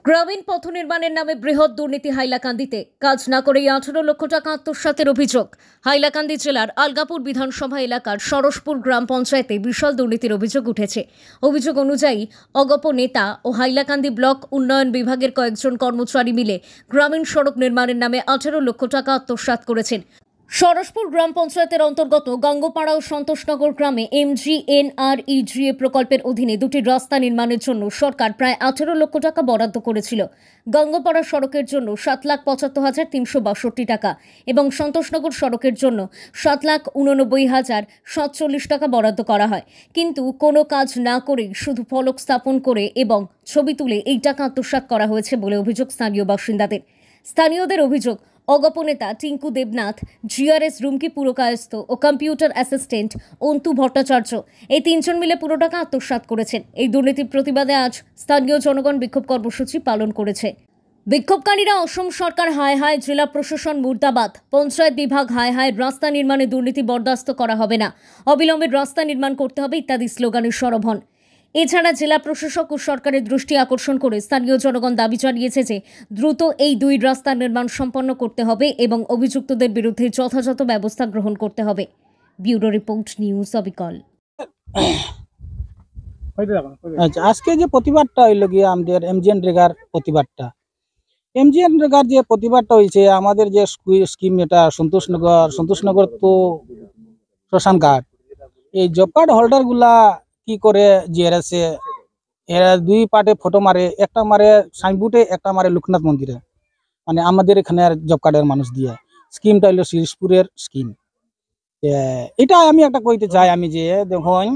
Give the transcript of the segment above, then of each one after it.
গ্রামীণ পথ নির্মাণের নামে বৃহৎ দুর্নীতি হাইলাকান্দিতে। কাজ না করেই 18 লক্ষ টাকা আত্মসাতের অভিযোগ। হাইলাকান্দি জেলার আলগাপুর বিধানসভা এলাকার সরসপুর গ্রাম পঞ্চায়েতে বিশাল দুর্নীতির অভিযোগ উঠেছে। অভিযোগ অনুযায়ী অগপ নেতা ও হাইলাকান্দি ব্লক উন্নয়ন বিভাগের কয়েকজন কর্মচারী মিলে গ্রামীণ সড়ক নির্মাণের নামে 18 লক্ষ টাকা আত্মসাৎ করেছেন। সরসপুর গ্রাম পঞ্চায়েতের অন্তর্গত গঙ্গপাড়া ও সন্তোষনগর গ্রামে MGNREGA প্রকল্পের অধীনে দুটি রাস্তা নির্মাণের জন্য সরকার প্রায় 18 লক্ষ টাকা বরাদ্দ করেছিল। গঙ্গপাড়া সড়কের জন্য 7,75,362 টাকা এবং সন্তোষনগর সড়কের জন্য 7,89,047 টাকা বরাদ্দ করা হয়। কিন্তু কোনো কাজ না করেই শুধু ফলক স্থাপন করে এবং ছবি তুলে এই টাকা আত্মসাৎ করা হয়েছে বলে অভিযোগ স্থানীয় বাসিন্দাদের। স্থানীয়দের অভিযোগ, অগপ নেতা টিঙ্কু দেবনাথ, GRS রুমকি পুরকায়স্থ ও কম্পিউটার অ্যাসিস্ট্যান্ট অন্তু ভট্টাচার্য এই তিনজন মিলে পুরো টাকা আত্মসাৎ করেছেন। এই দুর্নীতির প্রতিবাদে আজ স্থানীয় জনগণ বিক্ষোভ কর্মসূচি পালন করেছে। বিক্ষোভকারীরা অসম সরকার হায় হায়, জেলা প্রশাসন মুর্দাবাদ, পঞ্চায়েত বিভাগ হায় হায়, রাস্তা নির্মাণে দুর্নীতি বরদাস্ত করা হবে না, অবিলম্বে রাস্তা নির্মাণ করতে হবে ইত্যাদি স্লোগানের সরব হন। এছাড়া জেলা প্রশাসক ও সরকারের দৃষ্টি আকর্ষণ করে স্থানীয় জনগণ দাবি জানিয়েছে যে দ্রুত এই দুই রাস্তা নির্মাণ সম্পন্ন করতে হবে এবং অভিযুক্তদের বিরুদ্ধে যথাযথ ব্যবস্থা গ্রহণ করতে হবে। ব্যুরো রিপোর্ট, নিউজ অবিকল। আচ্ছা, আজকে যে প্রতিবাদটা হইল গিয়ে আমাদের MGNREGAর প্রতিবাদটা, MGNREGAর যে প্রতিবাদটা হয়েছে, আমাদের যে স্কিম এটা সন্তোষনগর তো শ্মশান ঘাট, এই জব কার্ড হোল্ডার গুলা কি করে GRS এরা দুই পার্টে ফটো মারে, একটা মারে সাইনবোর্ডে, একটা মারে লোকনাথ মন্দিরে, মানে আমাদের এখানে জব কার্ডের মানুষ দিয়ে। স্কিমটা হইলো শিরিষপুরের স্কিম। এটা আমি একটা কইতে চাই আমি যে দেখুন,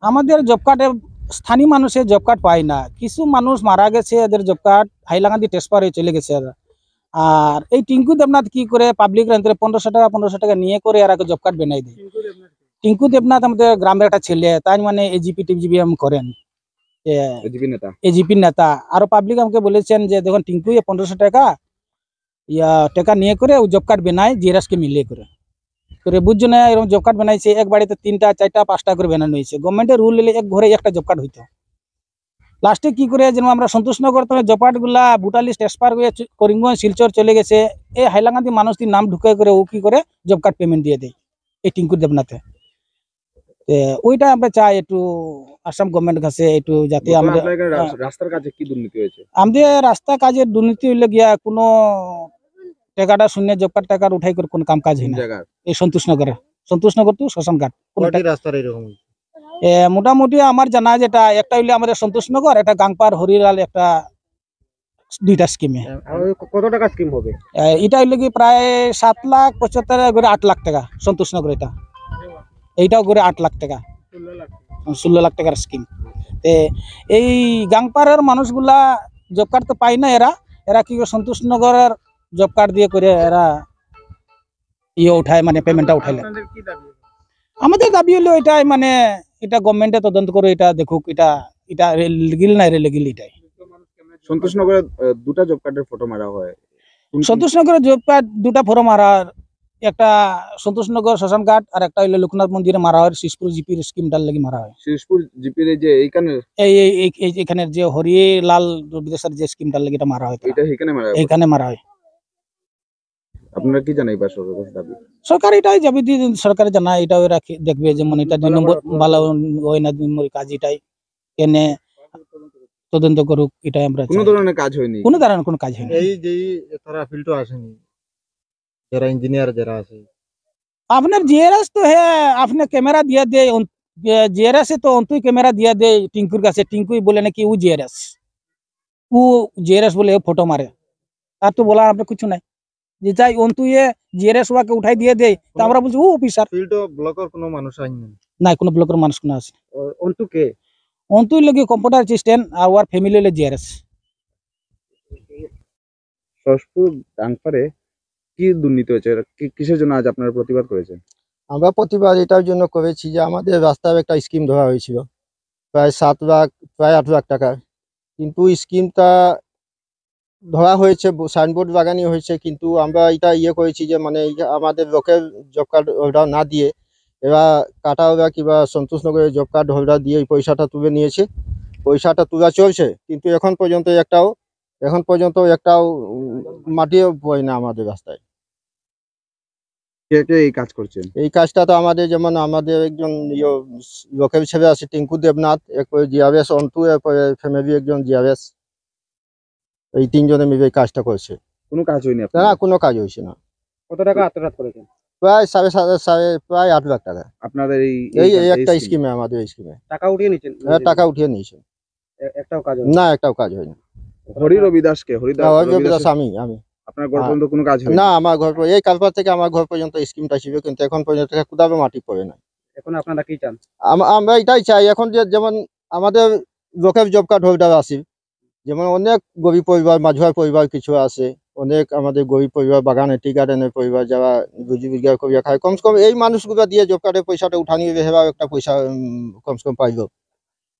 আমাদের জব কার্ডে স্থানীয় মানুষের জব কার্ড পায় না, কিছু মানুষ মারা গেছে, এদের জব কার্ড হাইলাকান্দি ট্রান্সফার হয়ে চলে গেছে। আর এই টিঙ্কু দেবনাথ কি করে পাবলিক রেন্টে 1500 টাকা নিয়ে করে এরা জব কার্ড বানাই দেয়। টিঙ্কু দেবনাথ আমাদের গ্রামের একটা ছেলে, তাই মানে AGP করেন, AGP নেতা। আরো পাবলিক আমাকে বলেছেন যে দেখুন টিঙ্কু 1500 টাকা নিয়ে করে জব কার্ড বানায় GRS কে মিলিয়ে করে বুঝছো না, এরকম জব কার্ড বানাইছে। এক বাড়িতে 3টা 4টা 5টা করে বানানো হয়েছে। গভর্নমেন্টের রুল এলে এক ঘরে একটা জব কার্ড হইতো। লাস্টে কি করে যেন আমরা সন্তোষনগর তো জব কার্ড গুলা বুটালি ট্রান্সফার হয়ে করিমগঞ্জ শিলচর চলে গেছে, এই হাইলাকান্দি মানুষটির নাম ঢুকে করে ও কি করে জব কার্ড পেমেন্ট দিয়ে দেয় এই টিঙ্কু দেবনাথে। ওইটা আমরা চাই একটু আসাম গভর্নমেন্ট কাছে একটু, যাতে আমাদের রাস্তার কাজে কি দুর্নীতি হয়েছে। আমাদের রাস্তা কাজের দুর্নীতি হইলে গিয়া কোনো টাকাটা শূন্য জব কার্ড টাকার উঠাই করে কোন কাম কাজ হয় না। এই সন্তোষনগর তো শ্মশান ঘাট রাস্তার এরকম মোটামুটি আমার জানা যেটা একটা হইলে আমাদের সন্তোষনগর, একটা গাংপার হরিলাল, একটা দুইটা স্কিমে। কত টাকা স্কিম হবে এটা হইলে কি প্রায় 7,75,000 করে 8 লাখ টাকা সন্তোষনগর, এইটাও করে 8 লাখ টাকা, 16 লাখ টাকার স্কিম। এই গাংপাড়ার মানুষগুলা জব কার্ড তো পায় না, এরা কি করে সন্তোষনগরের জব কার্ড দিয়ে করে এরা উঠায়, মানে পেমেন্টটা উঠাইলে। আমাদের দাবি হলো এটাই, মানে এটা গভর্নমেন্টে তদন্ত করে এটা দেখুক, এটা লিগেল না ইলিগেল। এটাই সন্তোষনগরে দুটা জব কার্ডের ফটো মারা হয়। সন্তোষনগরের জব কার্ড দুটা ফটো মারা, একটা সন্তোষনগর শ্মশান ঘাট আর একটা হইলো লোকনাথ মন্দিরে মারা হয়। শিরিষপুর জিপির স্কিমটার লাগি মারা হয়। শিরিষপুর জিপির যে এইখানে যে হরিলাল বিদেশের যে স্কিমটার লাগি এটা মারা হয়, এটা এইখানে মারা হয়। আপনারা কি জানাই বা সরকারের দাবি? সরকার এটাই যাবি সরকারে জানা, এটাও এরা দেখবে যেমন এটা 2 নম্বর ভালো হয় না, 2 নম্বর কাজ এটাই এনে তদন্ত করুক। এটাই আমরা কোনো ধরনের কাজ হয়নি, কোনো ধরনের কোনো কাজ হয়নি। এই যে তারা ফিল্ডও আসেনি, যারা ইঞ্জিনিয়ার যারা আছে, আপনার GRS তো হ্যাঁ, আপনি ক্যামেরা দিয়ে দে, GRS তো অন্তুই ক্যামেরা দিয়ে দে টিঙ্কুর কাছে, টিঙ্কুই বলে নাকি ও GRS বলে ফটো মারে, তার তো বলার আপনার কিছু নাই। যে চাই অন্তুয়ে GRS ওয়াকে উঠাই দিয়ে দেয়, তো আমরা বলছি ও অফিসার। ফিল্ড ব্লকের কোনো মানুষ আইনি নাই, কোনো ব্লকের মানুষ কোনো আছে। অন্তু কে? অন্তুই লোক কম্পিউটার অ্যাসিস্ট্যান্ট আর ওর ফ্যামিলি হলো GRS। সরসপুর গাংপাড়ে কি দুর্নীতি হয়েছে, কিসের জন্য আজ আপনারা প্রতিবাদ করেছেন? আমরা প্রতিবাদ এটার জন্য করেছি যে আমাদের রাস্তার একটা স্কিম ধরা হয়েছিল প্রায় 8 লাখ টাকা, কিন্তু স্কিমটা ধরা হয়েছে, সাইনবোর্ড লাগানি হয়েছে, কিন্তু আমরা এটা করেছি যে মানে আমাদের লোকের জব কার্ড হোল্ডার না দিয়ে এরা কাটাওরা কিংবা সন্তোষনগরের জব কার্ড হোল্ডার দিয়ে এই পয়সাটা তুলে নিয়েছে। পয়সাটা তোলা চলছে, কিন্তু এখন পর্যন্ত একটাও এখন পর্যন্ত একটাও মাটিও পড়ে না আমাদের রাস্তায়। কে কে এই কাজ করছেন? এই কাজটা তো আমাদের যেমন আমাদের একজন লোকের হিসেবে আছে টিঙ্কু দেবনাথ, এরপরে জিয়াবেশ অন্টু, এরপরে ফ্যামিলি একজন জিয়াবেশ, এই তিনজনে মিলে এই কাজটা করছে। কোনো কাজ হয়নি না আপনার? কোনো কাজ হয়েছে না। কত টাকা আত্মসাৎ করেছেন? প্রায় প্রায় 8 লাখ টাকা আপনাদের এই এই একটা scheme? স্কিমে, আমাদের এই স্কিমে টাকা উঠিয়ে নিচ্ছেন? টাকা উঠিয়ে নিয়েছে। একটাও কাজ হয়নি? না একটাও কাজ হয়নি। হরি রবি দাসকে রবি দাস আমি আপনার ঘর পর্যন্ত কোনো কাজ হয়নি? না, আমার ঘর এই কালপার থেকে আমার ঘর পর্যন্ত স্কিমটা ছিল, কিন্তু এখন পর্যন্ত কোথাও মাটি পড়ে না। এখন আপনারা কি চান? আমরা এটাই চাই এখন যে যেমন আমাদের লোকের জব কার্ড হোল্ডার আছে, যেমন অনেক গরিব পরিবার, মাঝুয়ার পরিবার কিছু আছে, অনেক আমাদের গরিব পরিবার, বাগানে টি গার্ডেনের পরিবার যারা রুজি রোজগার করিয়া খায়, কমসে কম এই মানুষগুলো দিয়ে জব কার্ডের পয়সাটা উঠানিয়ে বেহেবা একটা পয়সা কমসে কম পাইল।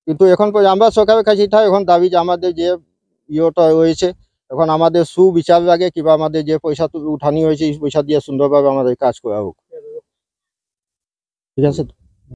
কিন্তু এখন আমরা সরকারের কাছে এটা এখন দাবি যে আমাদের যে ইয়েটা রয়েছে, এখন আমাদের সুবিচার লাগে কিংবা আমাদের যে পয়সা উঠানি হয়েছে এই পয়সা দিয়ে সুন্দরভাবে আমাদের কাজ করা হোক। ঠিক আছে।